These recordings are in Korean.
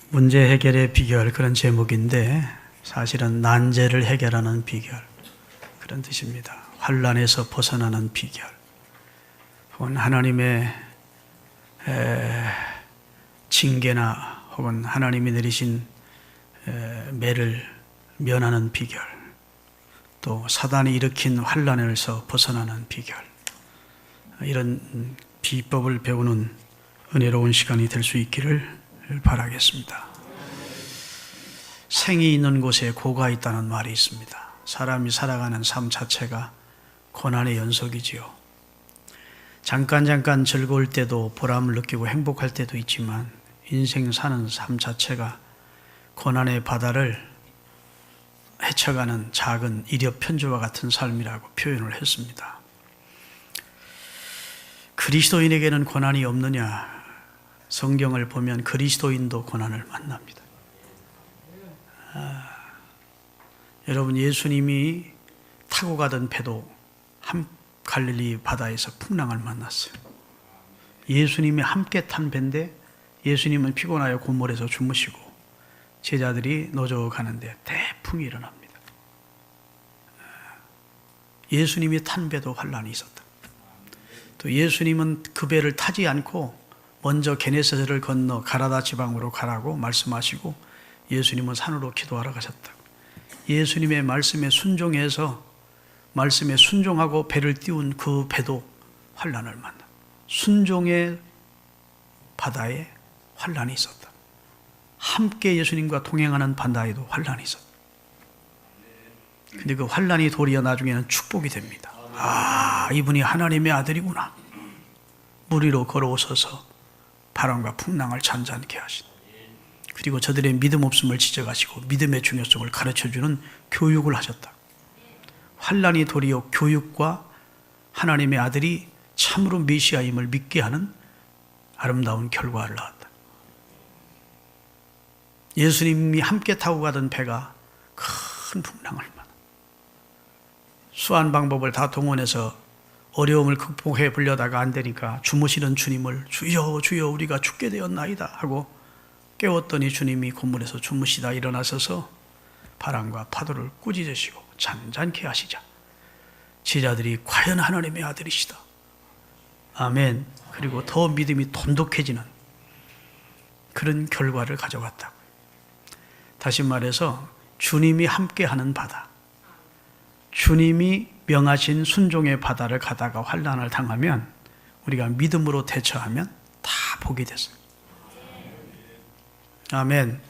문제 해결의 비결, 그런 제목인데 사실은 난제를 해결하는 비결, 그런 뜻입니다. 환난에서 벗어나는 비결, 혹은 하나님의 징계나 혹은 하나님이 내리신 매를 면하는 비결, 또 사단이 일으킨 환난에서 벗어나는 비결, 이런 비법을 배우는 은혜로운 시간이 될 수 있기를 바라겠습니다. 생이 있는 곳에 고가 있다는 말이 있습니다. 사람이 살아가는 삶 자체가 고난의 연속이지요. 잠깐 즐거울 때도 보람을 느끼고 행복할 때도 있지만 인생 사는 삶 자체가 고난의 바다를 헤쳐가는 작은 이력 편지와 같은 삶이라고 표현을 했습니다. 그리스도인에게는 고난이 없느냐? 성경을 보면 그리스도인도 고난을 만납니다. 여러분, 예수님이 타고 가던 배도 갈릴리 바다에서 풍랑을 만났어요. 예수님이 함께 탄 배인데 예수님은 피곤하여 고물에서 주무시고 제자들이 노조 가는데 대풍이 일어납니다. 예수님이 탄 배도 환난이 있었다. 또 예수님은 그 배를 타지 않고 먼저 게네사렛을 건너 가라다 지방으로 가라고 말씀하시고 예수님은 산으로 기도하러 가셨다. 예수님의 말씀에 순종해서 말씀에 순종하고 배를 띄운 그 배도 환난을 만나. 순종의 바다에 환난이 있었다. 함께 예수님과 동행하는 바다에도 환난이 있었다. 근데 그 환난이 도리어 나중에는 축복이 됩니다. 아, 이분이 하나님의 아들이구나. 물 위로 걸어오셔서 바람과 풍랑을 잔잔케 하시다. 그리고 저들의 믿음 없음을 지적하시고 믿음의 중요성을 가르쳐주는 교육을 하셨다. 환난이 도리어 교육과 하나님의 아들이 참으로 메시아임을 믿게 하는 아름다운 결과를 낳았다. 예수님이 함께 타고 가던 배가 큰 풍랑을 만나. 수한 방법을 다 동원해서 어려움을 극복해 보려다가 안 되니까 주무시는 주님을 주여 주여 우리가 죽게 되었나이다 하고 깨웠더니 주님이 고물에서 주무시다 일어나셔서 바람과 파도를 꾸짖으시고 잔잔케 하시자 제자들이 과연 하나님의 아들이시다. 아멘. 그리고 더 믿음이 돈독해지는 그런 결과를 가져갔다고. 다시 말해서 주님이 함께하는 바다, 주님이 명하신 순종의 바다를 가다가 환난을 당하면 우리가 믿음으로 대처하면 다 복이 됐어요. 아멘.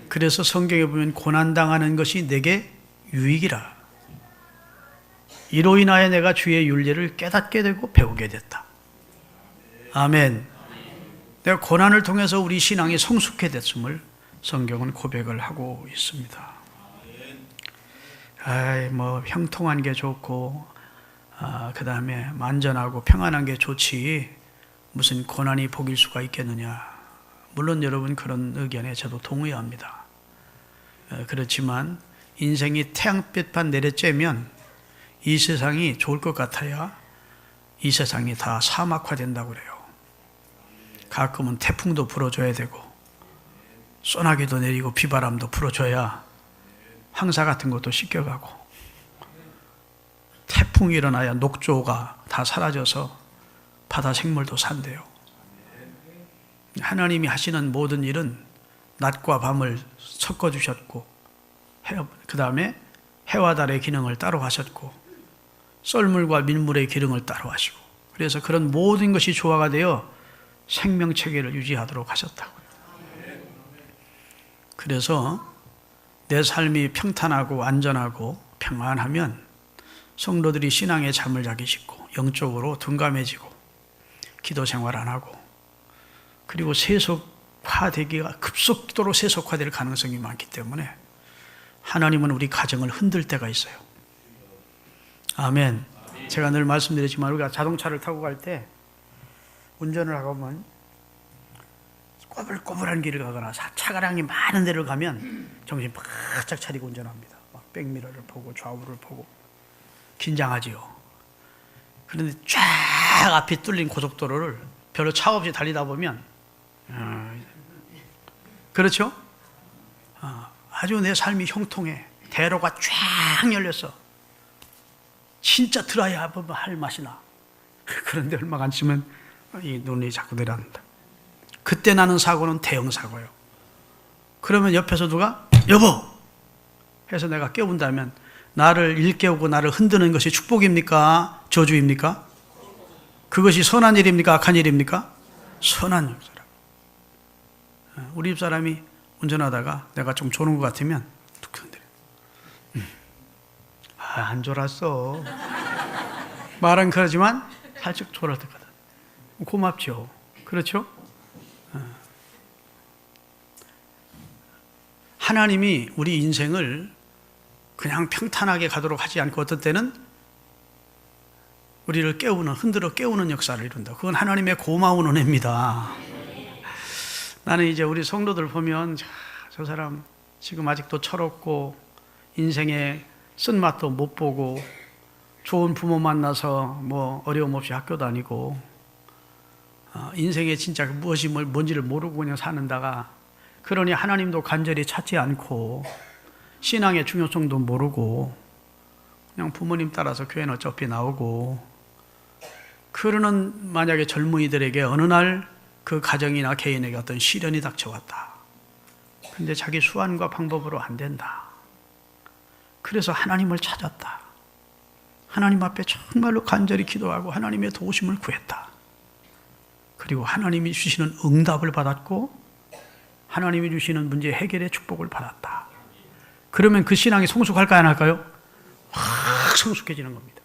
그래서 성경에 보면 고난당하는 것이 내게 유익이라. 이로 인하여 내가 주의 윤리를 깨닫게 되고 배우게 됐다. 아멘. 내가 고난을 통해서 우리 신앙이 성숙해 됐음을 성경은 고백을 하고 있습니다. 형통한 게 좋고, 그 다음에 만전하고 평안한 게 좋지, 무슨 고난이 복일 수가 있겠느냐. 물론 여러분 그런 의견에 저도 동의합니다. 그렇지만 인생이 태양빛판 내려쬐면 이 세상이 좋을 것 같아야 이 세상이 다 사막화된다고 그래요. 가끔은 태풍도 불어줘야 되고, 소나기도 내리고 비바람도 불어줘야 황사 같은 것도 씻겨가고, 태풍이 일어나야 녹조가 다 사라져서 바다 생물도 산대요. 하나님이 하시는 모든 일은 낮과 밤을 섞어주셨고, 그 다음에 해와 달의 기능을 따로 하셨고, 썰물과 민물의 기능을 따로 하시고, 그래서 그런 모든 것이 조화가 되어 생명체계를 유지하도록 하셨다고요. 그래서 내 삶이 평탄하고 안전하고 평안하면 성도들이 신앙의 잠을 자기 쉽고 영적으로 둔감해지고 기도 생활 안 하고, 그리고 세속화되기가 급속도로 세속화될 가능성이 많기 때문에 하나님은 우리 가정을 흔들 때가 있어요. 아멘. 제가 늘 말씀드리지만 우리가 자동차를 타고 갈 때 운전을 하고 보면 꼬불꼬불한 길을 가거나 차가량이 많은 데를 가면 정신 바짝 차리고 운전합니다. 막 백미러를 보고 좌우를 보고 긴장하지요. 그런데 쫙 앞이 뚫린 고속도로를 별로 차 없이 달리다 보면 그렇죠? 아주 내 삶이 형통해. 대로가 쫙 열렸어. 진짜 들어야 할 맛이 나. 그런데 얼마 안 있으면 이 눈이 자꾸 내려앉는다. 그때 나는 사고는 대형 사고예요. 그러면 옆에서 누가 여보 해서 내가 깨운다면 나를 일깨우고 나를 흔드는 것이 축복입니까? 저주입니까? 그것이 선한 일입니까? 악한 일입니까? 선한 일이라. 우리 집사람이 운전하다가 내가 좀 조는 것 같으면 툭 흔들어. 안 졸았어. 말은 그러지만 살짝 졸았거든. 고맙죠. 그렇죠? 하나님이 우리 인생을 그냥 평탄하게 가도록 하지 않고 어떤 때는 우리를 깨우는, 흔들어 깨우는 역사를 이룬다. 그건 하나님의 고마운 은혜입니다. 나는 이제 우리 성도들 보면 저 사람 지금 아직도 철없고 인생의 쓴맛도 못 보고 좋은 부모 만나서 뭐 어려움 없이 학교 다니고 인생의 진짜 무엇이 뭔지를 모르고 그냥 사는다가 그러니 하나님도 간절히 찾지 않고 신앙의 중요성도 모르고 그냥 부모님 따라서 교회는 어차피 나오고 그러는 만약에 젊은이들에게 어느 날 그 가정이나 개인에게 어떤 시련이 닥쳐왔다. 근데 자기 수완과 방법으로 안 된다. 그래서 하나님을 찾았다. 하나님 앞에 정말로 간절히 기도하고 하나님의 도우심을 구했다. 그리고 하나님이 주시는 응답을 받았고 하나님이 주시는 문제 해결의 축복을 받았다. 그러면 그 신앙이 성숙할까요? 안 할까요? 확 성숙해지는 겁니다.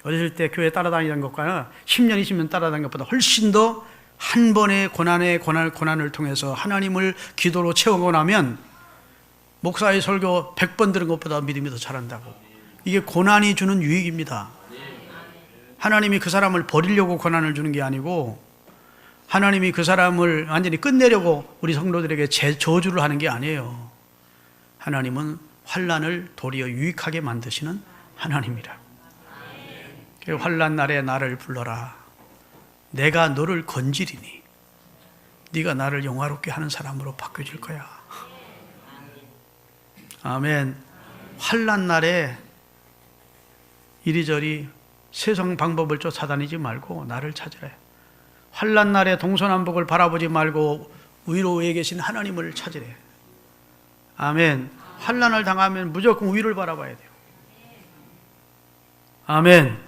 어렸을 때 교회 따라다니던 것과 10년, 20년 따라다니는 것보다 훨씬 더 한 번의 고난을 통해서 하나님을 기도로 채우고 나면 목사의 설교 100번 들은 것보다 믿음이 더 잘한다고. 이게 고난이 주는 유익입니다. 하나님이 그 사람을 버리려고 고난을 주는 게 아니고 하나님이 그 사람을 완전히 끝내려고 우리 성도들에게 저주를 하는 게 아니에요. 하나님은 환난을 도리어 유익하게 만드시는 하나님이라고. 환난 날에 나를 불러라. 내가 너를 건지리니 네가 나를 영화롭게 하는 사람으로 바뀌어질 거야. 아멘. 환난 날에 이리저리 세상 방법을 쫓아다니지 말고 나를 찾으래. 환난 날에 동서남북을 바라보지 말고 위로에 계신 하나님을 찾으래. 아멘. 환난을 당하면 무조건 위를 바라봐야 돼요. 아멘.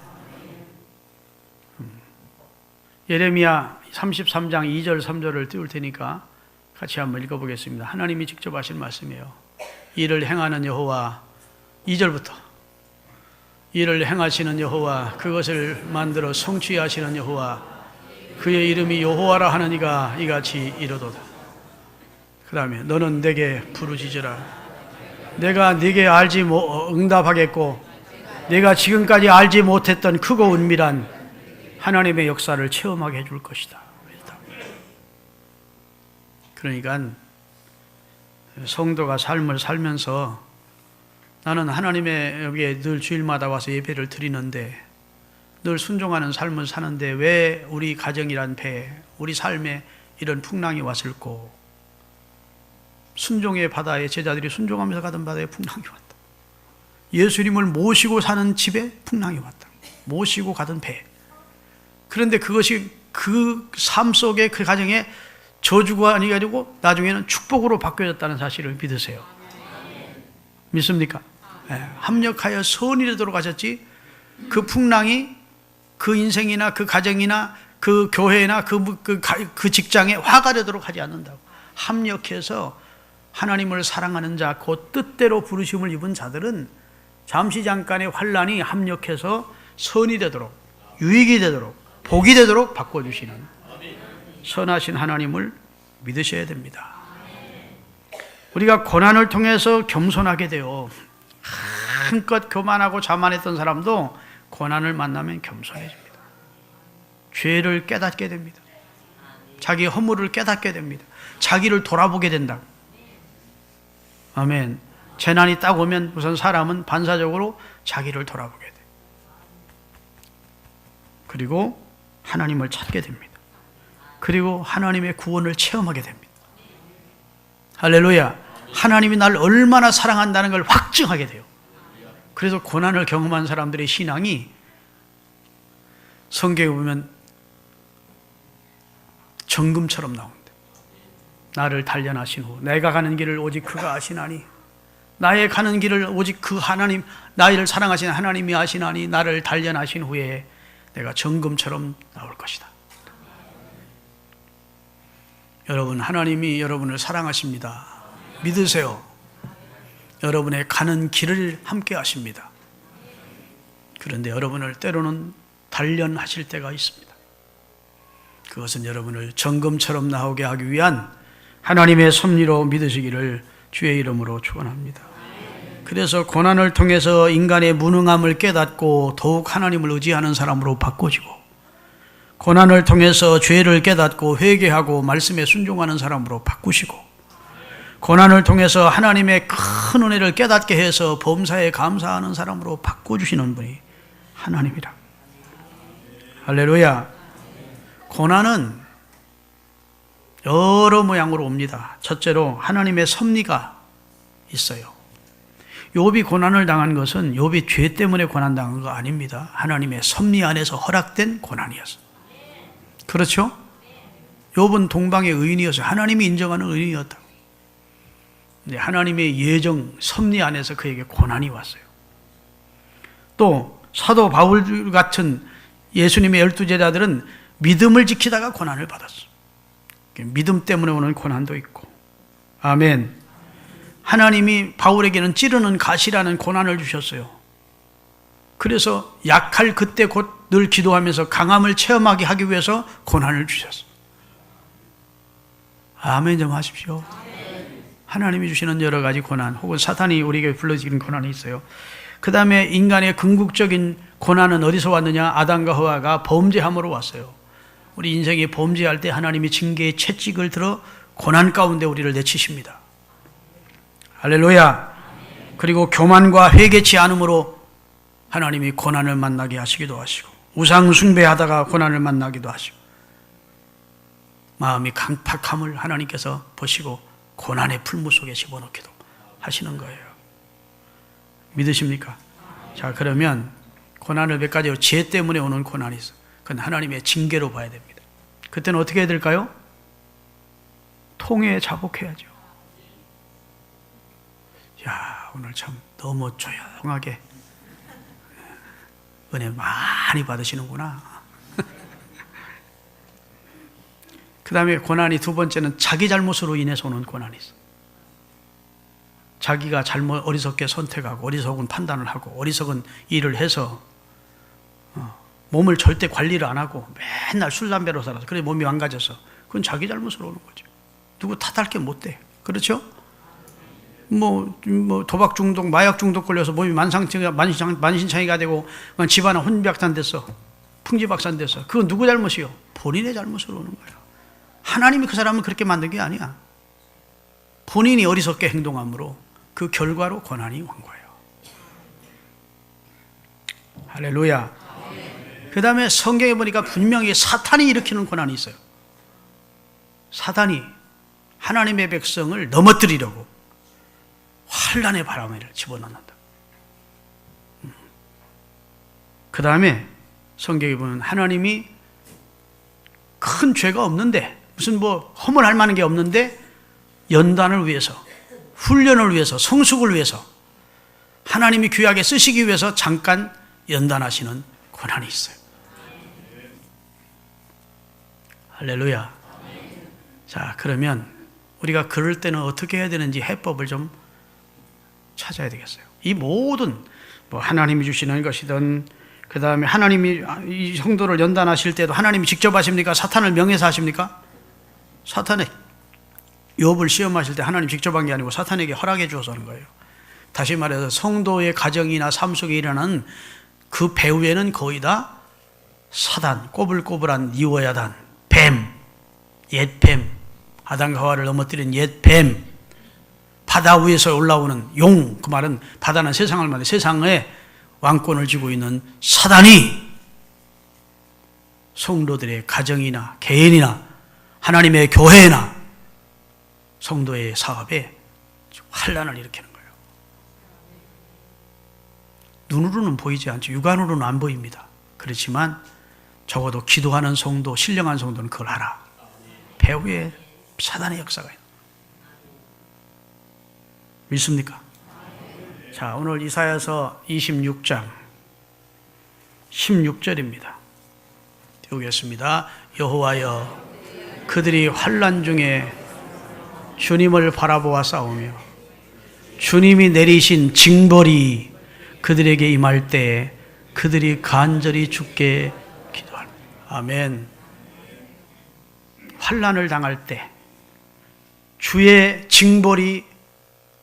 예레미야 33장 2절 3절을 띄울 테니까 같이 한번 읽어보겠습니다. 하나님이 직접 하신 말씀이에요. 이를 행하는 여호와, 2절부터 이를 행하시는 여호와, 그것을 만들어 성취하시는 여호와, 그의 이름이 여호와라 하느니가 이같이 이르도다. 그 다음에 너는 내게 부르짖으라. 내가 네게 응답하겠고 내가 지금까지 알지 못했던 크고 은밀한 하나님의 역사를 체험하게 해줄 것이다. 그러니까 성도가 삶을 살면서 나는 하나님의 여기에 늘 주일마다 와서 예배를 드리는데 늘 순종하는 삶을 사는데 왜 우리 가정이란 배, 우리 삶에 이런 풍랑이 왔을꼬? 순종의 바다에 제자들이 순종하면서 가던 바다에 풍랑이 왔다. 예수님을 모시고 사는 집에 풍랑이 왔다. 모시고 가던 배. 그런데 그것이 그 삶 속에 그 가정에 저주가 아니고 나중에는 축복으로 바뀌어졌다는 사실을 믿으세요. 믿습니까? 네. 합력하여 선이 되도록 하셨지 그 풍랑이 그 인생이나 그 가정이나 그 교회나 그 직장에 화가 되도록 하지 않는다고. 합력해서 하나님을 사랑하는 자, 곧 뜻대로 부르심을 입은 자들은 잠시 잠깐의 환난이 합력해서 선이 되도록, 유익이 되도록, 복이 되도록 바꿔주시는 선하신 하나님을 믿으셔야 됩니다. 우리가 고난을 통해서 겸손하게 돼요. 한껏 교만하고 자만했던 사람도 고난을 만나면 겸손해집니다. 죄를 깨닫게 됩니다. 자기 허물을 깨닫게 됩니다. 자기를 돌아보게 된다. 아멘. 재난이 딱 오면 우선 사람은 반사적으로 자기를 돌아보게 돼요. 그리고 하나님을 찾게 됩니다. 그리고 하나님의 구원을 체험하게 됩니다. 할렐루야. 하나님이 나를 얼마나 사랑한다는 걸 확증하게 돼요. 그래서 고난을 경험한 사람들의 신앙이 성경에 보면 정금처럼 나옵니다. 나를 단련하신 후 내가 가는 길을 오직 그가 아시나니, 나의 가는 길을 오직 그 하나님, 나를 사랑하신 하나님이 아시나니 나를 단련하신 후에 내가 정금처럼 나올 것이다. 여러분, 하나님이 여러분을 사랑하십니다. 믿으세요. 여러분의 가는 길을 함께 하십니다. 그런데 여러분을 때로는 단련하실 때가 있습니다. 그것은 여러분을 정금처럼 나오게 하기 위한 하나님의 섭리로 믿으시기를 주의 이름으로 축원합니다. 그래서 고난을 통해서 인간의 무능함을 깨닫고 더욱 하나님을 의지하는 사람으로 바꿔지고, 고난을 통해서 죄를 깨닫고 회개하고 말씀에 순종하는 사람으로 바꾸시고, 고난을 통해서 하나님의 큰 은혜를 깨닫게 해서 범사에 감사하는 사람으로 바꿔주시는 분이 하나님이라. 할렐루야. 고난은 여러 모양으로 옵니다. 첫째로 하나님의 섭리가 있어요. 욥이 고난을 당한 것은 욥이 죄 때문에 고난당한 거 아닙니다. 하나님의 섭리 안에서 허락된 고난이었어요. 그렇죠? 욥은 동방의 의인이었어요. 하나님이 인정하는 의인이었다고. 근데 하나님의 예정, 섭리 안에서 그에게 고난이 왔어요. 또 사도 바울 같은 예수님의 12제자들은 믿음을 지키다가 고난을 받았어요. 믿음 때문에 오는 고난도 있고. 아멘. 하나님이 바울에게는 찌르는 가시라는 고난을 주셨어요. 그래서 약할 그때 곧 늘 기도하면서 강함을 체험하게 하기 위해서 고난을 주셨어요. 아멘 좀 하십시오. 하나님이 주시는 여러 가지 고난, 혹은 사탄이 우리에게 불러주는 고난이 있어요. 그 다음에 인간의 궁극적인 고난은 어디서 왔느냐? 아담과 하와가 범죄함으로 왔어요. 우리 인생이 범죄할 때 하나님이 징계의 채찍을 들어 고난 가운데 우리를 내치십니다. 할렐루야. 그리고 교만과 회개치 않음으로 하나님이 고난을 만나게 하시기도 하시고, 우상 숭배하다가 고난을 만나기도 하시고, 마음이 강팍함을 하나님께서 보시고 고난의 풀무 속에 집어넣기도 하시는 거예요. 믿으십니까? 자, 그러면 고난을 몇 가지로 죄 때문에 오는 고난이 있어요. 그건 하나님의 징계로 봐야 됩니다. 그때는 어떻게 해야 될까요? 통회에 자복해야죠. 야, 오늘 참 너무 조용하게 은혜 많이 받으시는구나. 그 다음에 고난이 두 번째는 자기 잘못으로 인해서 오는 고난이 있어요. 자기가 잘못 어리석게 선택하고 어리석은 판단을 하고 어리석은 일을 해서 몸을 절대 관리를 안 하고 맨날 술 담배로 살아서 그래 몸이 망가져서, 그건 자기 잘못으로 오는 거죠. 누구 탓할 게 못 돼. 그렇죠? 뭐 도박 중독, 마약 중독 걸려서 몸이 만신창이가 되고 집안은 혼비박산 됐어, 풍지박산 됐어. 그건 누구 잘못이요? 본인의 잘못으로 오는 거예요. 하나님이 그 사람을 그렇게 만든 게 아니야. 본인이 어리석게 행동함으로 그 결과로 고난이 온 거예요. 할렐루야. 그 다음에 성경에 보니까 분명히 사탄이 일으키는 고난이 있어요. 사탄이 하나님의 백성을 넘어뜨리려고 환난의 바람을 집어넣는다. 그 다음에 성경에 보면 하나님이 큰 죄가 없는데, 무슨 뭐 허물할 만한 게 없는데 연단을 위해서, 훈련을 위해서, 성숙을 위해서, 하나님이 귀하게 쓰시기 위해서 잠깐 연단하시는 고난이 있어요. 할렐루야. 자, 그러면 우리가 그럴 때는 어떻게 해야 되는지 해법을 좀 찾아야 되겠어요. 이 모든 뭐 하나님이 주시는 것이든, 그 다음에 하나님이 이 성도를 연단하실 때도 하나님이 직접 하십니까? 사탄을 명해서 하십니까? 사탄의 욥을 시험하실 때 하나님 직접 한 게 아니고 사탄에게 허락해 주어서 하는 거예요. 다시 말해서 성도의 가정이나 삶 속에 일어나는 그 배후에는 거의 다 사단, 꼬불꼬불한 이워야단, 뱀, 옛뱀, 아담과 하와를 넘어뜨린 옛뱀, 바다 위에서 올라오는 용, 그 말은 바다는 세상을 말해, 세상에 왕권을 쥐고 있는 사단이 성도들의 가정이나 개인이나 하나님의 교회나 성도의 사업에 환란을 일으키는 거예요. 눈으로는 보이지 않죠. 육안으로는 안 보입니다. 그렇지만 적어도 기도하는 성도, 신령한 성도는 그걸 알아. 배후에 사단의 역사가 있는. 믿습니까? 자, 오늘 이사야서 26장 16절입니다. 띄우겠습니다. 여호와여, 그들이 환난 중에 주님을 바라보아 싸우며 주님이 내리신 징벌이 그들에게 임할 때에 그들이 간절히 주께 기도합니다. 아멘. 환난을 당할 때 주의 징벌이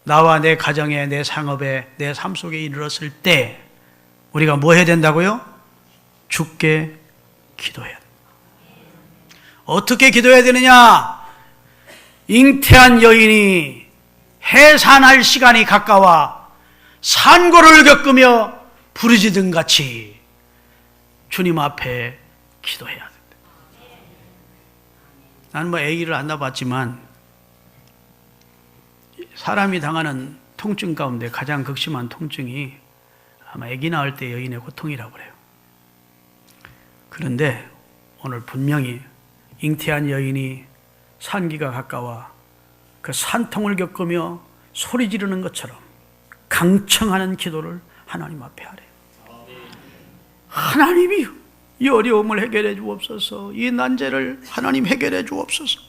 나와 내 가정에, 내 상업에, 내 삶 속에 이르렀을 때 우리가 뭐 해야 된다고요? 주께 기도해야 됩니다. 어떻게 기도해야 되느냐? 잉태한 여인이 해산할 시간이 가까워 산고를 겪으며 부르짖은 같이 주님 앞에 기도해야 된다. 나는 뭐 아기를 안 낳아봤지만 사람이 당하는 통증 가운데 가장 극심한 통증이 아마 아기 낳을 때 여인의 고통이라고 그래요. 그런데 오늘 분명히 잉태한 여인이 산기가 가까워 그 산통을 겪으며 소리 지르는 것처럼 강청하는 기도를 하나님 앞에 하래요. 하나님이 이 어려움을 해결해 주옵소서. 이 난제를 하나님 해결해 주옵소서.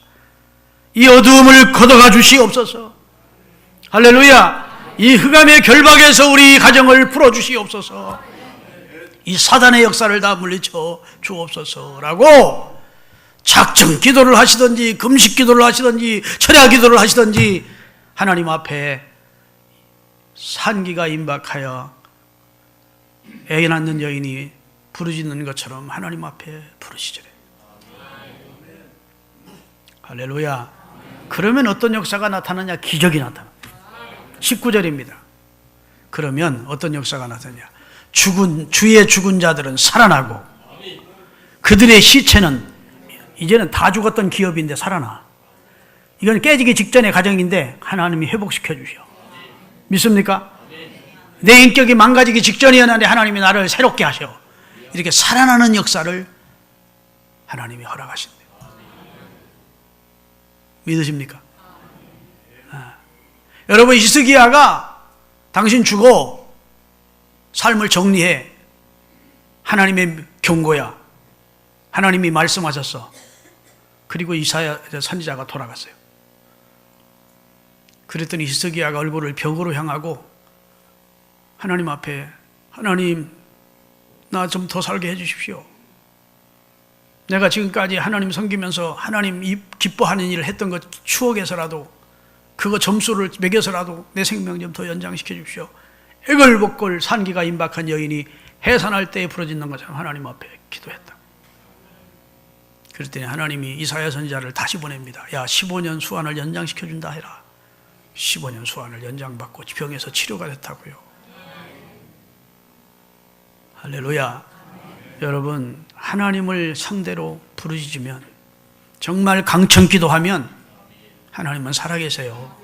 이 어두움을 걷어가 주시옵소서. 할렐루야. 이 흑암의 결박에서 우리 가정을 풀어주시옵소서. 이 사단의 역사를 다 물리쳐 주옵소서라고 작정 기도를 하시든지 금식 기도를 하시든지 철야 기도를 하시든지 하나님 앞에 산기가 임박하여 애 낳는 여인이 부르짖는 것처럼 하나님 앞에 부르시지래. 할렐루야. 그러면 어떤 역사가 나타나냐? 기적이 나타나. 19절입니다. 그러면 어떤 역사가 나타나냐? 주의 죽은 자들은 살아나고 그들의 시체는 이제는 다 죽었던 기업인데 살아나. 이건 깨지기 직전의 가정인데 하나님이 회복시켜 주셔. 믿습니까? 내 인격이 망가지기 직전이었는데 하나님이 나를 새롭게 하셔. 이렇게 살아나는 역사를 하나님이 허락하신대요. 믿으십니까? 여러분, 히스기야가 당신 죽어 삶을 정리해. 하나님의 경고야. 하나님이 말씀하셨어. 그리고 이사야 선지자가 돌아갔어요. 그랬더니 히스기야가 얼굴을 벽으로 향하고 하나님 앞에, 하나님 나 좀 더 살게 해주십시오. 내가 지금까지 하나님 섬기면서 하나님 기뻐하는 일을 했던 것 추억에서라도 그거 점수를 매겨서라도 내 생명 좀 더 연장시켜 주십시오. 애걸복걸 산기가 임박한 여인이 해산할 때에 부러지는 것처럼 하나님 앞에 기도했다. 그랬더니 하나님이 이사야 선지자를 다시 보냅니다. 야, 15년 수환을 연장시켜 준다 해라. 15년 수환을 연장받고 병에서 치료가 됐다고요. 할렐루야. 여러분, 하나님을 상대로 부르짖으면, 정말 강청 기도하면 하나님은 살아계세요.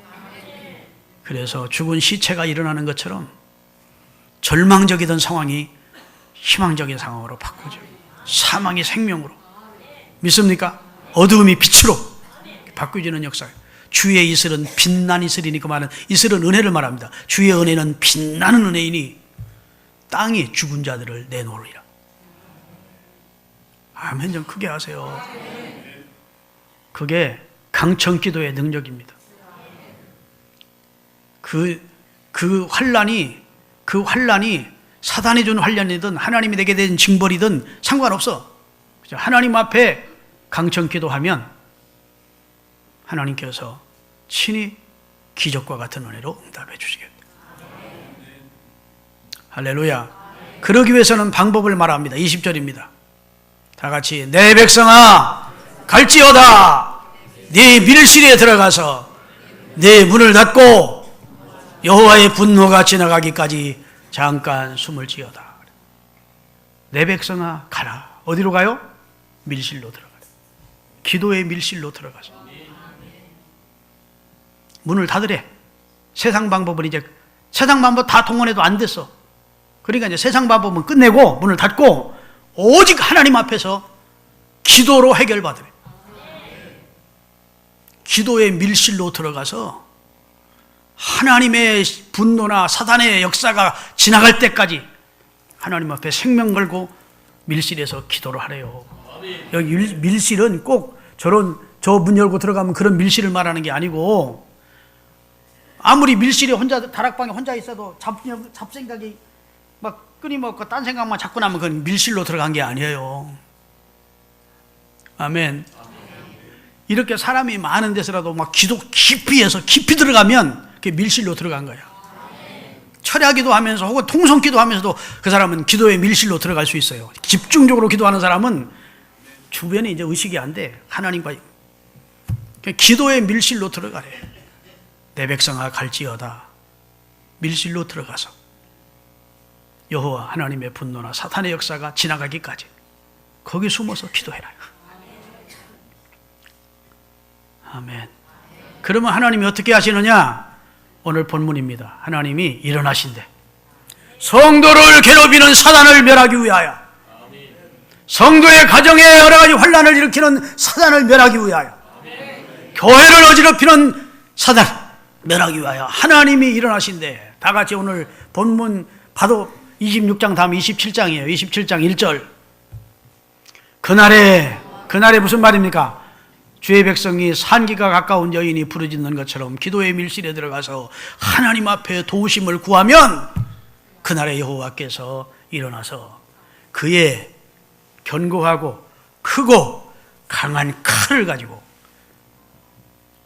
그래서 죽은 시체가 일어나는 것처럼 절망적이던 상황이 희망적인 상황으로 바꾸죠. 사망이 생명으로. 믿습니까? 어두움이 빛으로 바꾸지는 역사. 주의 이슬은 빛난 이슬이니, 그 말은 이슬은 은혜를 말합니다. 주의 은혜는 빛나는 은혜이니 땅이 죽은 자들을 내놓으리라. 아멘. 좀 크게 하세요. 그게 강청 기도의 능력입니다. 그 환란이 사단이 준 환란이든 하나님이 내게 된 징벌이든 상관없어. 하나님 앞에 강청 기도하면 하나님께서 친히 기적과 같은 은혜로 응답해 주시겠다. 할렐루야. 그러기 위해서는 방법을 말합니다. 20절입니다. 다 같이, 내 백성아 갈지어다. 네 밀실에 들어가서 네 문을 닫고 여호와의 분노가 지나가기까지 잠깐 숨을 지어다. 내 백성아 가라. 어디로 가요? 밀실로 들어가요. 기도의 밀실로 들어가서. 문을 닫으래. 세상 방법은 이제 세상 방법 다 동원해도 안 됐어. 그러니까 이제 세상 방법은 끝내고 문을 닫고 오직 하나님 앞에서 기도로 해결받으래. 기도의 밀실로 들어가서 하나님의 분노나 사단의 역사가 지나갈 때까지 하나님 앞에 생명 걸고 밀실에서 기도를 하래요. 여기 밀실은 꼭 저 문 열고 들어가면 그런 밀실을 말하는 게 아니고, 아무리 밀실에 혼자 다락방에 혼자 있어도 잡생각이 막 끊임없고 딴 생각만 자꾸 나면 그건 밀실로 들어간 게 아니에요. 아멘. 이렇게 사람이 많은 데서라도 막 기도 깊이 해서 깊이 들어가면 그게 밀실로 들어간 거야. 철야기도 하면서 혹은 통성기도 하면서도 그 사람은 기도의 밀실로 들어갈 수 있어요. 집중적으로 기도하는 사람은 주변에 이제 의식이 안 돼. 하나님과 기도의 밀실로 들어가래. 내 백성아 갈지어다. 밀실로 들어가서 여호와 하나님의 분노나 사탄의 역사가 지나가기까지 거기 숨어서 기도해라. 아멘. 그러면 하나님이 어떻게 하시느냐? 오늘 본문입니다. 하나님이 일어나신대. 성도를 괴롭히는 사단을 멸하기 위하여, 성도의 가정에 여러 가지 환난을 일으키는 사단을 멸하기 위하여, 교회를 어지럽히는 사단 멸하기 위하여 하나님이 일어나신대. 다 같이 오늘 본문 봐도 26장 다음 27장이에요. 27장 1절. 그날에 무슨 말입니까? 주의 백성이 산기가 가까운 여인이 부르짖는 것처럼 기도의 밀실에 들어가서 하나님 앞에 도우심을 구하면 그날에 여호와께서 일어나서 그의 견고하고 크고 강한 칼을 가지고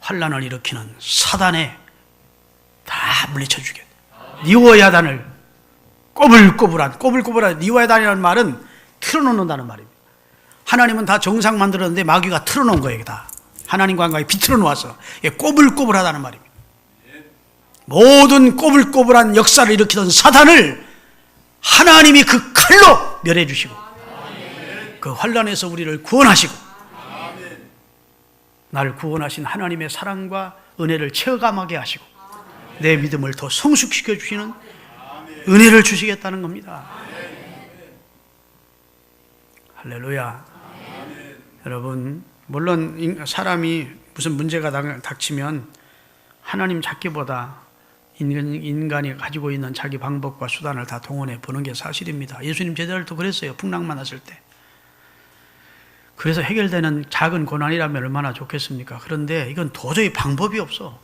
환난을 일으키는 사단에 다 물리쳐 주겠다. 니오야단을 꼬불꼬불한 니오야단이라는 말은 틀어놓는다는 말입니다. 하나님은 다 정상 만들었는데 마귀가 틀어놓은 거예요. 다 하나님과 관계에 비틀어 놓아서 꼬불꼬불하다는 말입니다. 모든 꼬불꼬불한 역사를 일으키던 사단을 하나님이 그 칼로 멸해 주시고 그 환난에서 우리를 구원하시고 나를 구원하신 하나님의 사랑과 은혜를 체험하게 하시고 내 믿음을 더 성숙시켜 주시는 은혜를 주시겠다는 겁니다. 할렐루야. 여러분, 물론 사람이 무슨 문제가 닥치면 하나님 찾기보다 인간이 가지고 있는 자기 방법과 수단을 다 동원해 보는 게 사실입니다. 예수님 제자들도 그랬어요. 풍랑 만났을 때. 그래서 해결되는 작은 고난이라면 얼마나 좋겠습니까? 그런데 이건 도저히 방법이 없어.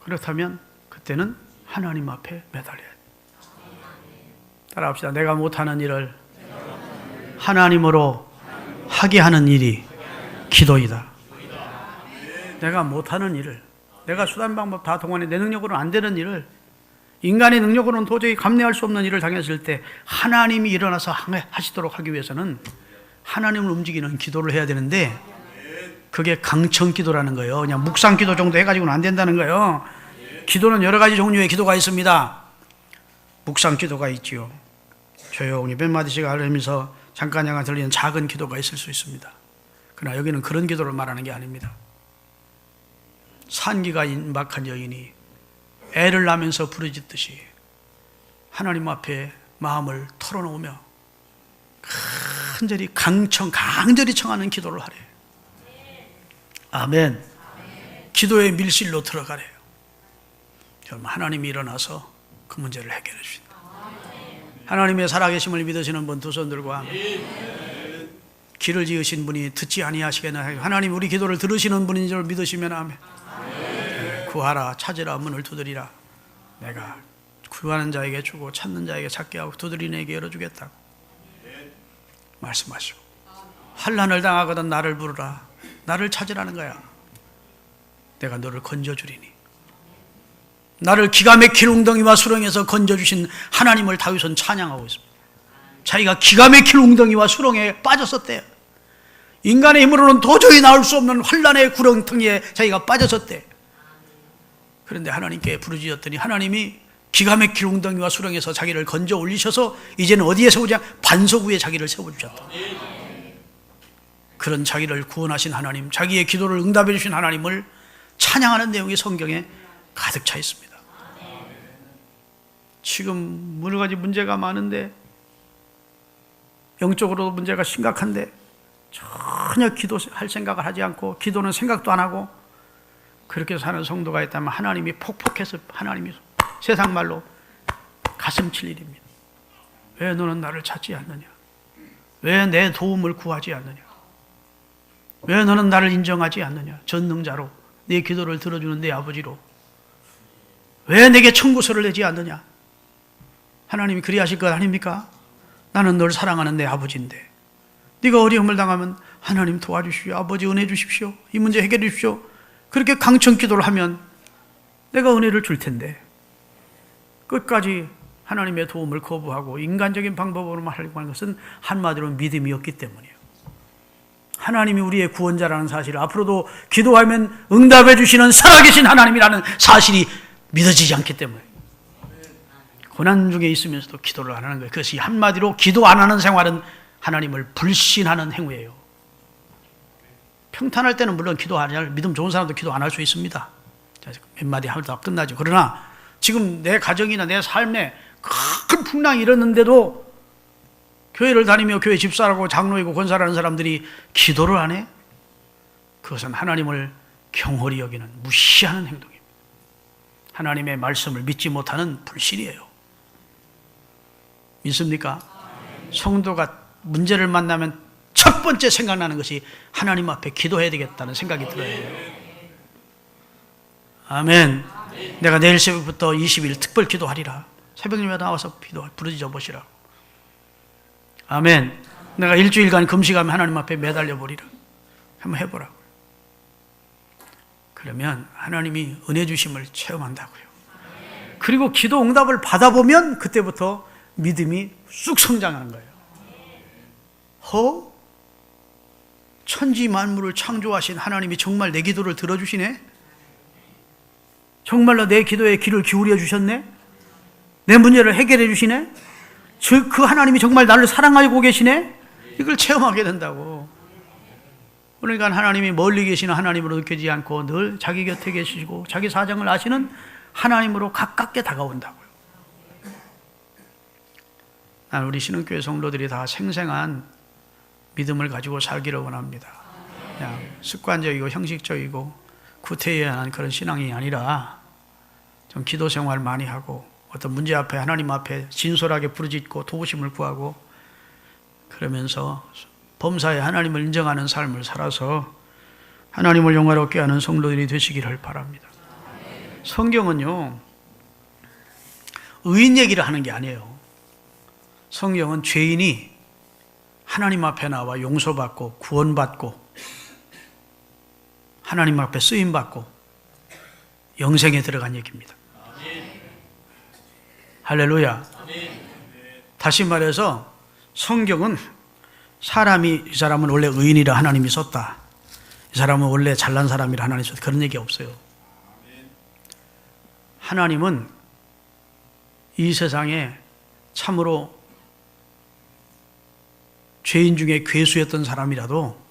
그렇다면 그때는 하나님 앞에 매달려야 돼. 따라합시다. 내가 못하는 일을 하나님으로 하게 하는 일이 기도이다. 내가 못하는 일을, 내가 수단 방법 다 동원해 내 능력으로는 안 되는 일을, 인간의 능력으로는 도저히 감내할 수 없는 일을 당했을 때 하나님이 일어나서 하시도록 하기 위해서는 하나님을 움직이는 기도를 해야 되는데 그게 강청 기도라는 거예요. 그냥 묵상 기도 정도 해가지고는 안 된다는 거예요. 기도는 여러 가지 종류의 기도가 있습니다. 묵상 기도가 있지요. 조용히 몇 마디씩 하면서 잠깐 들리는 작은 기도가 있을 수 있습니다. 그러나 여기는 그런 기도를 말하는 게 아닙니다. 산기가 임박한 여인이 애를 낳으면서 부르짖듯이 하나님 앞에 마음을 털어놓으며 강절히 청하는 기도를 하래. 아멘. 기도의 밀실로 들어가래요. 여러분, 하나님이 일어나서 그 문제를 해결해 주신다. 하나님의 살아계심을 믿으시는 분 두 손 들고 아멘. 길을 지으신 분이 듣지 아니하시겠나. 하나님 우리 기도를 들으시는 분인 줄 믿으시면 아멘. 구하라, 찾으라, 문을 두드리라. 내가 구하는 자에게 주고 찾는 자에게 찾게 하고 두드리는 이에게 열어주겠다고 말씀하시고, 환난을 당하거든 나를 부르라. 나를 찾으라는 거야. 내가 너를 건져주리니. 나를 기가 막힌 웅덩이와 수렁에서 건져주신 하나님을 다윗은 찬양하고 있습니다. 자기가 기가 막힌 웅덩이와 수렁에 빠졌었대요. 인간의 힘으로는 도저히 나올 수 없는 환난의 구렁텅이에 자기가 빠졌었대. 그런데 하나님께 부르짖었더니 하나님이 기가 막힐 웅덩이와 수렁에서 자기를 건져 올리셔서 이제는 어디에 세우자? 반석 위에 자기를 세워주셨다. 그런 자기를 구원하신 하나님, 자기의 기도를 응답해 주신 하나님을 찬양하는 내용이 성경에 가득 차 있습니다. 지금 여러 가지 문제가 많은데, 영적으로도 문제가 심각한데 전혀 기도할 생각을 하지 않고 기도는 생각도 안 하고 그렇게 사는 성도가 있다면 하나님이 폭폭해서, 하나님이 세상 말로 가슴 칠 일입니다. 왜 너는 나를 찾지 않느냐? 왜 내 도움을 구하지 않느냐? 왜 너는 나를 인정하지 않느냐? 전능자로, 내 기도를 들어주는 내 아버지로 왜 내게 청구서를 내지 않느냐? 하나님이 그리하실 것 아닙니까? 나는 널 사랑하는 내 아버지인데 네가 어려움을 당하면 하나님 도와주십시오, 아버지 은혜 주십시오, 이 문제 해결해 주십시오, 그렇게 강청 기도를 하면 내가 은혜를 줄 텐데 끝까지 하나님의 도움을 거부하고 인간적인 방법으로만 하려고 하는 것은 한마디로 믿음이었기 때문이에요. 하나님이 우리의 구원자라는 사실을, 앞으로도 기도하면 응답해 주시는 살아계신 하나님이라는 사실이 믿어지지 않기 때문에 고난 중에 있으면서도 기도를 안 하는 거예요. 그것이 한마디로 기도 안 하는 생활은 하나님을 불신하는 행위예요. 평탄할 때는 물론 기도 안 할, 믿음 좋은 사람도 기도 안 할 수 있습니다. 몇 마디 하다 끝나죠. 그러나 지금 내 가정이나 내 삶에 큰 풍랑이 일었는데도 교회를 다니며 교회 집사라고 장로이고 권사라는 사람들이 기도를 안 해? 그것은 하나님을 경홀히 여기는 무시하는 행동입니다. 하나님의 말씀을 믿지 못하는 불신이에요. 믿습니까? 성도가 문제를 만나면 첫 번째 생각나는 것이 하나님 앞에 기도해야 되겠다는 생각이 들어요. 아멘. 내가 내일 새벽부터 20일 특별 기도하리라. 새벽 예배 나와서 부르짖어 보시라고. 아멘. 내가 일주일간 금식하면 하나님 앞에 매달려 보리라. 한번 해보라고. 그러면 하나님이 은혜 주심을 체험한다고요. 그리고 기도 응답을 받아보면 그때부터 믿음이 쑥 성장하는 거예요. 천지 만물을 창조하신 하나님이 정말 내 기도를 들어주시네? 정말로 내 기도에 귀를 기울여 주셨네? 내 문제를 해결해 주시네? 그 하나님이 정말 나를 사랑하고 계시네? 이걸 체험하게 된다고. 그러니까 하나님이 멀리 계시는 하나님으로 느껴지지 않고 늘 자기 곁에 계시고 자기 사정을 아시는 하나님으로 가깝게 다가온다고요. 난 우리 신흥교회 성도들이 다 생생한 믿음을 가지고 살기를 원합니다. 그냥 습관적이고 형식적이고 구태의연한 그런 신앙이 아니라 좀 기도 생활 많이 하고 어떤 문제 앞에 하나님 앞에 진솔하게 부르짖고 도우심을 구하고 그러면서 범사에 하나님을 인정하는 삶을 살아서 하나님을 영화롭게 하는 성도들이 되시기를 바랍니다. 성경은요, 의인 얘기를 하는 게 아니에요. 성경은 죄인이 하나님 앞에 나와 용서받고 구원받고 하나님 앞에 쓰임받고 영생에 들어간 얘기입니다. 할렐루야. 다시 말해서 성경은 사람이, 이 사람은 원래 의인이라 하나님이 썼다, 이 사람은 원래 잘난 사람이라 하나님이 썼다, 그런 얘기 없어요. 하나님은 이 세상에 참으로 죄인 중에 괴수였던 사람이라도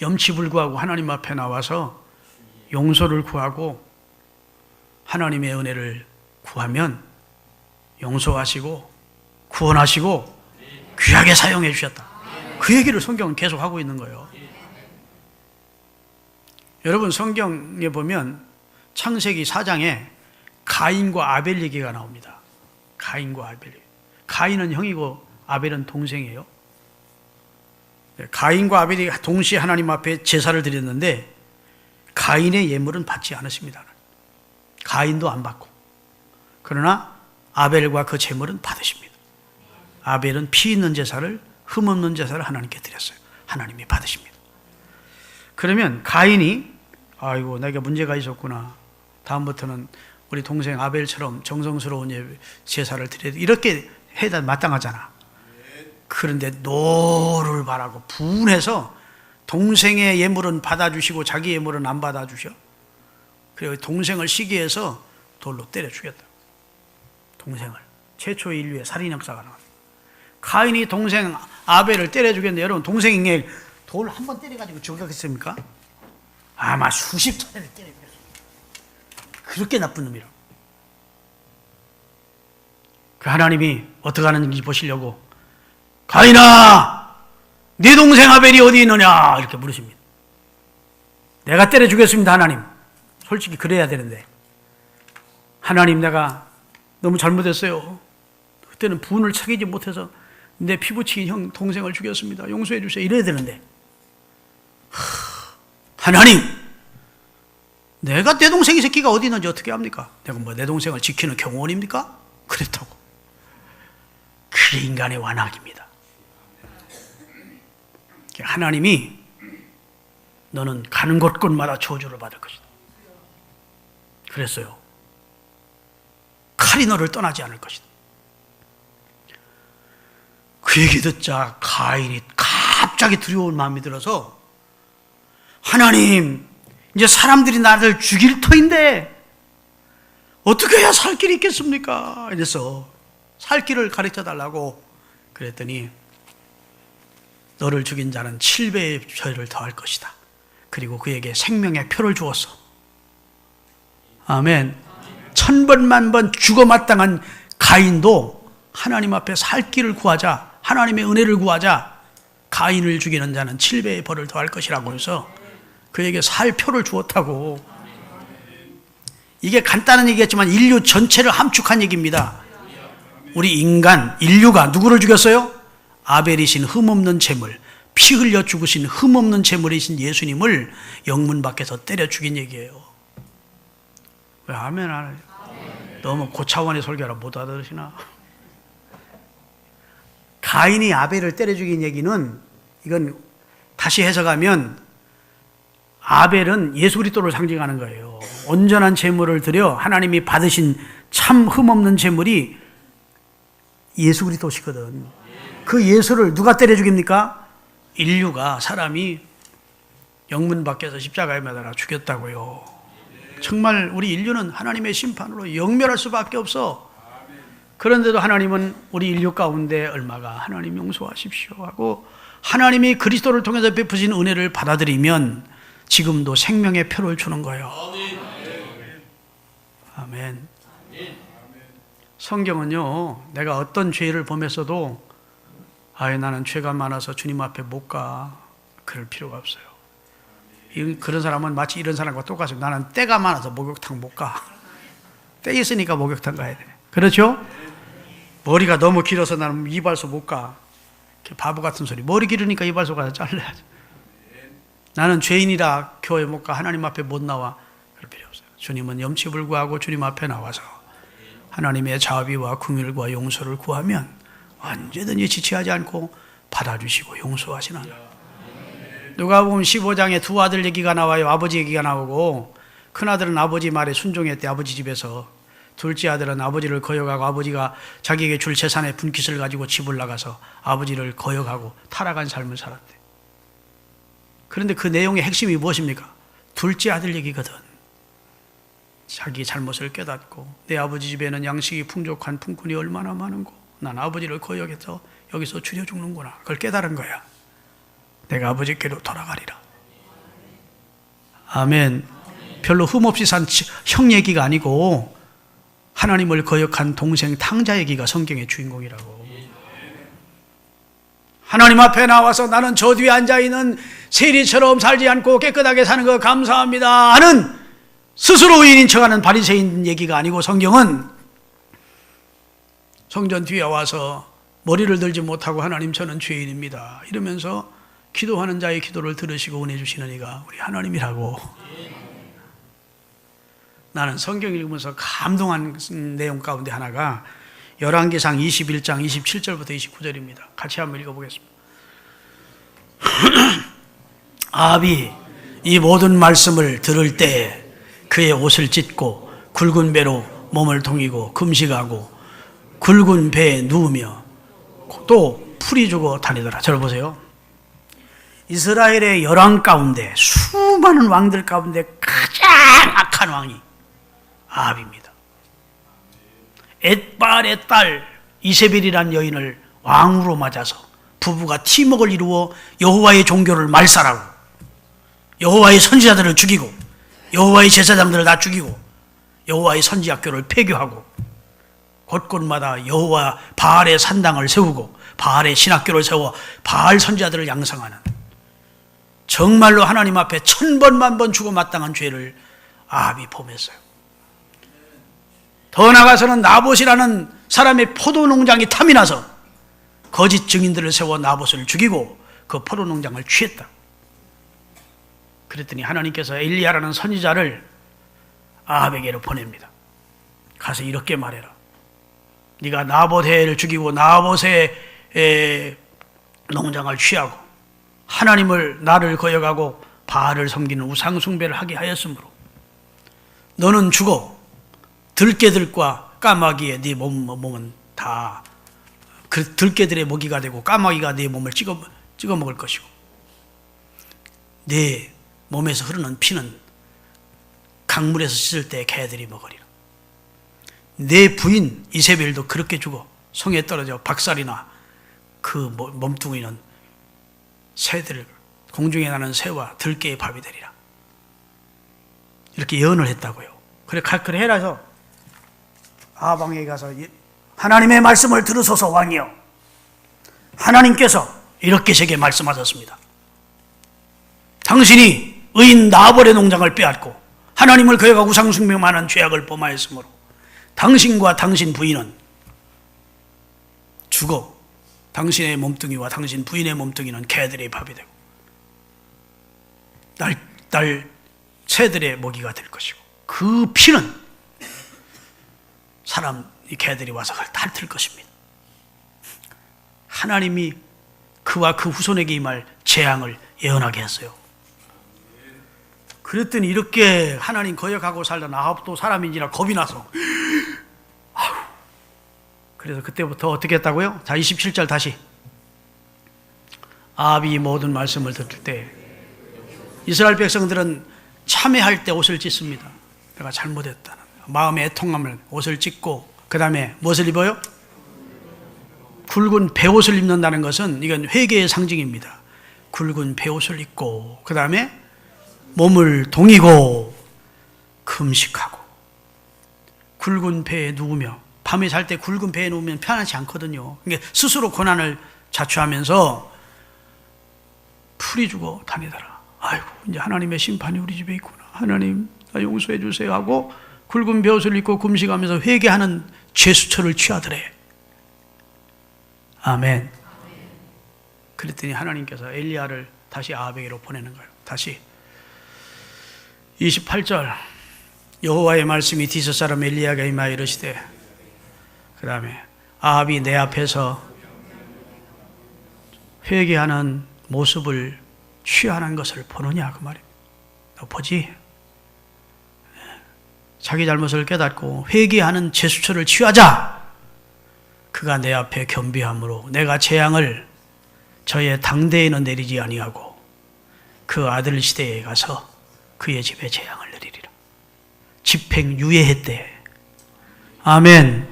염치불구하고 하나님 앞에 나와서 용서를 구하고 하나님의 은혜를 구하면 용서하시고 구원하시고 귀하게 사용해 주셨다. 그 얘기를 성경은 계속 하고 있는 거예요. 여러분, 성경에 보면 창세기 4장에 가인과 아벨 얘기가 나옵니다. 가인과 아벨. 가인은 형이고 아벨은 동생이에요. 가인과 아벨이 동시에 하나님 앞에 제사를 드렸는데 가인의 예물은 받지 않으십니다. 가인도 안 받고. 그러나 아벨과 그 제물은 받으십니다. 아벨은 피 있는 제사를, 흠 없는 제사를 하나님께 드렸어요. 하나님이 받으십니다. 그러면 가인이 아이고 내가 문제가 있었구나, 다음부터는 우리 동생 아벨처럼 정성스러운 제사를 드려야 돼, 이렇게 해야 마땅하잖아. 그런데 노를 바라고 분해서 동생의 예물은 받아주시고 자기 예물은 안 받아주셔. 그리고 동생을 시기해서 돌로 때려 죽였다. 동생을. 최초의 인류의 살인 역사가 나왔어요. 가인이 동생 아벨을 때려 죽였는데 여러분, 동생이 돌 한 번 때려가지고 죽었겠습니까? 아마 수십 차례를 때려버렸어요. 그렇게 나쁜 놈이라고. 그 하나님이 어떻게 하는지 보시려고 가인아, 네 동생 아벨이 어디 있느냐 이렇게 물으십니다. 내가 때려 죽였습니다. 하나님. 솔직히 그래야 되는데, 하나님 내가 너무 잘못했어요. 그때는 분을 차리지 못해서 내 피부치인 형 동생을 죽였습니다. 용서해 주세요. 이래야 되는데, 하나님, 내가 내 동생 이 새끼가 어디 있는지 어떻게 합니까? 내가 뭐 내 동생을 지키는 경호원입니까? 그랬다고. 그게 인간의 완악입니다. 하나님이 너는 가는 곳곳마다 저주를 받을 것이다. 그랬어요. 칼이 너를 떠나지 않을 것이다. 그 얘기 듣자 가인이 갑자기 두려운 마음이 들어서, 하나님, 이제 사람들이 나를 죽일 터인데 어떻게 해야 살 길이 있겠습니까? 이래서 살 길을 가르쳐 달라고 그랬더니, 너를 죽인 자는 7배의 죄를 더할 것이다. 그리고 그에게 생명의 표를 주었어. 아멘. 1000번만번 죽어 마땅한 가인도 하나님 앞에 살 길을 구하자, 하나님의 은혜를 구하자, 가인을 죽이는 자는 7배의 벌을 더할 것이라고 해서 그에게 살 표를 주었다고. 이게 간단한 얘기였지만 인류 전체를 함축한 얘기입니다. 우리 인류가 누구를 죽였어요? 아벨이신 흠없는 제물, 피 흘려 죽으신 흠없는 제물이신 예수님을 영문 밖에서 때려 죽인 얘기예요. 왜 아멘 안 해요? 너무 고차원의 설교라 못 알아들으시나? 가인이 아벨을 때려 죽인 얘기는, 이건 다시 해석하면 아벨은 예수 그리스도를 상징하는 거예요. 온전한 제물을 드려 하나님이 받으신 참 흠없는 제물이 예수 그리스도시거든. 그 예수를 누가 때려 죽입니까? 인류가, 사람이 영문 밖에서 십자가에 매달아 죽였다고요. 정말 우리 인류는 하나님의 심판으로 영멸할 수밖에 없어. 그런데도 하나님은 우리 인류 가운데 얼마가 하나님 용서하십시오 하고 하나님이 그리스도를 통해서 베푸신 은혜를 받아들이면 지금도 생명의 표를 주는 거예요. 아멘. 성경은요, 내가 어떤 죄를 범했어도 나는 죄가 많아서 주님 앞에 못 가, 그럴 필요가 없어요. 그런 사람은 마치 이런 사람과 똑같아요. 나는 때가 많아서 목욕탕 못 가. 때 있으니까 목욕탕 가야 돼. 그렇죠? 머리가 너무 길어서 나는 이발소 못 가. 바보 같은 소리. 머리 기르니까 이발소 가서 잘라야지. 나는 죄인이라 교회 못 가, 하나님 앞에 못 나와. 그럴 필요 없어요. 주님은 염치불구하고 주님 앞에 나와서 하나님의 자비와 긍휼과 용서를 구하면 언제든지 지체하지 않고 받아주시고 용서하시는. 누가복음 15장에 두 아들 얘기가 나와요. 아버지 얘기가 나오고, 큰아들은 아버지 말에 순종했대, 아버지 집에서. 둘째 아들은 아버지를 거역하고 아버지가 자기에게 줄 재산의 분깃을 가지고 집을 나가서 아버지를 거역하고 타락한 삶을 살았대. 그런데 그 내용의 핵심이 무엇입니까? 둘째 아들 얘기거든. 자기 잘못을 깨닫고, 내 아버지 집에는 양식이 풍족한 품꾼이 얼마나 많은고, 난 아버지를 거역해서 여기서 줄여 죽는구나. 그걸 깨달은 거야. 내가 아버지께로 돌아가리라. 아멘. 별로 흠없이 산 형 얘기가 아니고 하나님을 거역한 동생 탕자 얘기가 성경의 주인공이라고. 하나님 앞에 나와서 나는 저 뒤에 앉아있는 세리처럼 살지 않고 깨끗하게 사는 거 감사합니다 하는 스스로 의인인 척하는 바리새인 얘기가 아니고, 성경은 성전 뒤에 와서 머리를 들지 못하고 하나님 저는 죄인입니다 이러면서 기도하는 자의 기도를 들으시고 은혜 주시는 이가 우리 하나님이라고. 나는 성경 읽으면서 감동한 내용 가운데 하나가 열왕기상 21장 27절부터 29절입니다. 같이 한번 읽어보겠습니다. 아합이 이 모든 말씀을 들을 때 그의 옷을 찢고 굵은 배로 몸을 동이고 금식하고 굵은 배에 누우며 또 풀이 주고 다니더라. 저를 보세요. 이스라엘의 열왕 가운데, 수많은 왕들 가운데 가장 악한 왕이 아합입니다. 엣발의 딸 이세벨이라는 여인을 왕으로 맞아서 부부가 팀웍을 이루어 여호와의 종교를 말살하고 여호와의 선지자들을 죽이고 여호와의 제사장들을 다 죽이고 여호와의 선지학교를 폐교하고 곳곳마다 여호와 바알의 산당을 세우고 바알의 신학교를 세워 바알 선지자들을 양성하는, 정말로 하나님 앞에 1000번 만번 죽어 마땅한 죄를 아합이 범했어요. 더 나아가서는 나봇이라는 사람의 포도농장이 탐이 나서 거짓 증인들을 세워 나봇을 죽이고 그 포도농장을 취했다. 그랬더니 하나님께서 엘리야라는 선지자를 아합에게로 보냅니다. 가서 이렇게 말해라. 네가 나봇을 죽이고 나봇의 농장을 취하고 하나님을 나를 거역하고 바알을 섬기는 우상 숭배를 하게 하였으므로 너는 죽어 들깨들과 까마귀의 네 몸은 다 그 들깨들의 먹이가 되고 까마귀가 네 몸을 찍어 먹을 것이고 네 몸에서 흐르는 피는 강물에서 씻을 때 개들이 먹으리라. 내 부인 이세벨도 그렇게 죽어 성에 떨어져 박살이나 그 몸뚱이는 새들, 공중에 나는 새와 들깨의 밥이 되리라. 이렇게 예언을 했다고요. 그래 해라 해서 아합 왕에게 가서 하나님의 말씀을 들으소서 왕이여. 하나님께서 이렇게 제게 말씀하셨습니다. 당신이 의인 나봇의 농장을 빼앗고 하나님을 거역하고 우상 숭배하는 죄악을 범하였으므로 당신과 당신 부인은 죽어 당신의 몸뚱이와 당신 부인의 몸뚱이는 개들의 밥이 되고 날 새들의 먹이가 될 것이고 그 피는 이 개들이 와서 핥을 것입니다. 하나님이 그와 그 후손에게 임할 재앙을 예언하게 했어요. 그랬더니 이렇게 하나님 거역하고 살던 아합도 사람인지라 겁이 나서 그래서 그때부터 어떻게 했다고요? 자, 27절 다시. 아합이 모든 말씀을 들을 때 이스라엘 백성들은 참회할 때 옷을 찢습니다. 내가 잘못했다는 마음의 애통함을 옷을 찢고 그 다음에 무엇을 입어요? 굵은 베옷을 입는다는 것은 이건 회개의 상징입니다. 굵은 베옷을 입고 그 다음에 몸을 동이고 금식하고 굵은 배에 누우며 밤에 잘 때 굵은 배에 누우면 편하지 않거든요. 그러니까 스스로 고난을 자초하면서 풀이 주고 다니더라. 아이고 이제 하나님의 심판이 우리 집에 있구나. 하나님 나 용서해 주세요 하고 굵은 베옷을 입고 금식하면서 회개하는 제수처를 취하더래. 아멘. 그랬더니 하나님께서 엘리야를 다시 아합에게로 보내는 거예요. 다시 28절 여호와의 말씀이 디스 사람 엘리야가 임하여 이르시되 그 다음에 아합이 내 앞에서 회개하는 모습을 취하는 것을 보느냐 그 말이에요. 너 보지? 자기 잘못을 깨닫고 회개하는 제수처를 취하자. 그가 내 앞에 겸비함으로 내가 재앙을 저의 당대에는 내리지 아니하고 그 아들 시대에 가서 그의 집에 재앙을 내리리라. 집행유예했대. 아멘.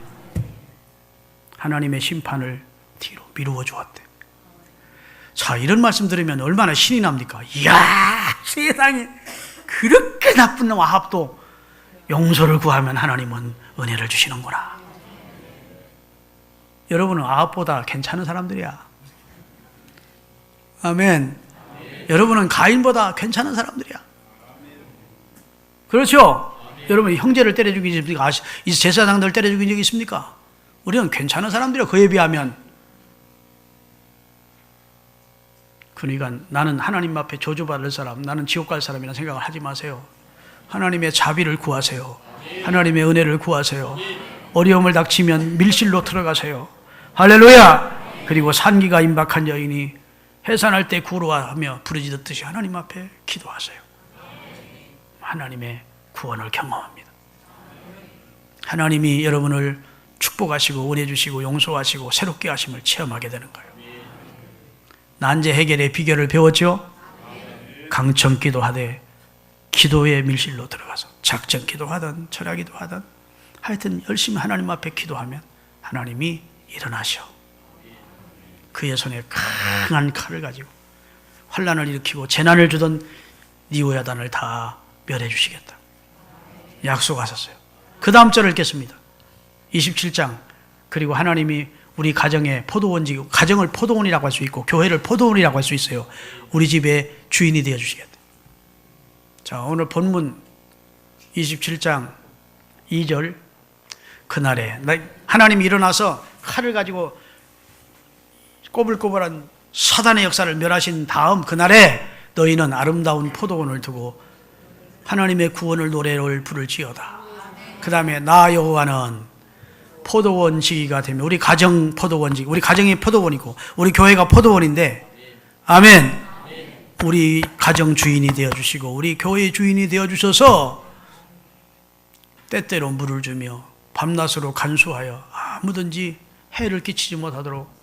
하나님의 심판을 뒤로 미루어 주었대. 자, 이런 말씀 들으면 얼마나 신이 납니까? 이야, 세상에 그렇게 나쁜 놈 아합도 용서를 구하면 하나님은 은혜를 주시는구나. 여러분은 아합보다 괜찮은 사람들이야. 아멘. 여러분은 가인보다 괜찮은 사람들이야. 그렇죠? 여러분 형제를 때려 죽인 적 있습니까? 제사장들 때려 죽인 적 있습니까? 우리는 괜찮은 사람들이야. 그에 비하면. 그러니까 나는 하나님 앞에 저주받을 사람, 나는 지옥 갈 사람이라는 생각을 하지 마세요. 하나님의 자비를 구하세요. 하나님의 은혜를 구하세요. 어려움을 닥치면 밀실로 들어가세요. 할렐루야. 그리고 산기가 임박한 여인이 해산할 때 구로하며 부르짖듯이 하나님 앞에 기도하세요. 하나님의 구원을 경험합니다. 하나님이 여러분을 축복하시고 은혜 주시고 용서하시고 새롭게 하심을 체험하게 되는 거예요. 난제 해결의 비결을 배웠죠? 강청 기도하되 기도의 밀실로 들어가서 작전 기도하든 철야 기도하든 하여튼 열심히 하나님 앞에 기도하면 하나님이 일어나셔. 그의 손에 강한 칼을 가지고 환난을 일으키고 재난을 주던 니오야단을 다 멸해 주시겠다 약속하셨어요. 그 다음 절을 읽겠습니다. 27장. 그리고 하나님이 우리 가정의 포도원지, 가정을 포도원이라고 할 수 있고 교회를 포도원이라고 할 수 있어요. 우리 집의 주인이 되어 주시겠다. 자, 오늘 본문 27장 2절. 그날에 하나님이 일어나서 칼을 가지고 꼬불꼬불한 사단의 역사를 멸하신 다음 그날에 너희는 아름다운 포도원을 두고 하나님의 구원을 노래를 부를지어다. 그 다음에 나 여호와는 포도원 지기가 되면 우리 가정 포도원 지기, 우리 가정이 포도원이고 우리 교회가 포도원인데, 아멘. 우리 가정 주인이 되어주시고 우리 교회 주인이 되어주셔서 때때로 물을 주며 밤낮으로 간수하여 아무든지 해를 끼치지 못하도록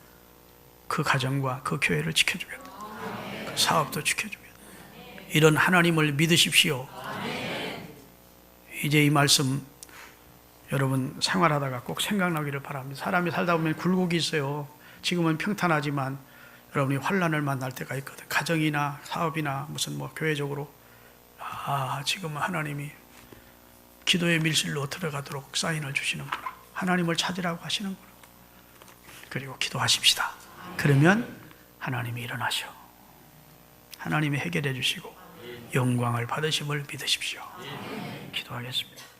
그 가정과 그 교회를 지켜주겠다. 그 사업도 지켜주겠다. 이런 하나님을 믿으십시오. 이제 이 말씀 여러분 생활하다가 꼭 생각나기를 바랍니다. 사람이 살다 보면 굴곡이 있어요. 지금은 평탄하지만 여러분이 환난을 만날 때가 있거든. 가정이나 사업이나 무슨 교회적으로 지금은 하나님이 기도의 밀실로 들어가도록 사인을 주시는구나. 하나님을 찾으라고 하시는구나. 그리고 기도하십시다. 그러면 하나님이 일어나셔. 하나님이 해결해 주시고 영광을 받으심을 믿으십시오. 기도하겠습니다.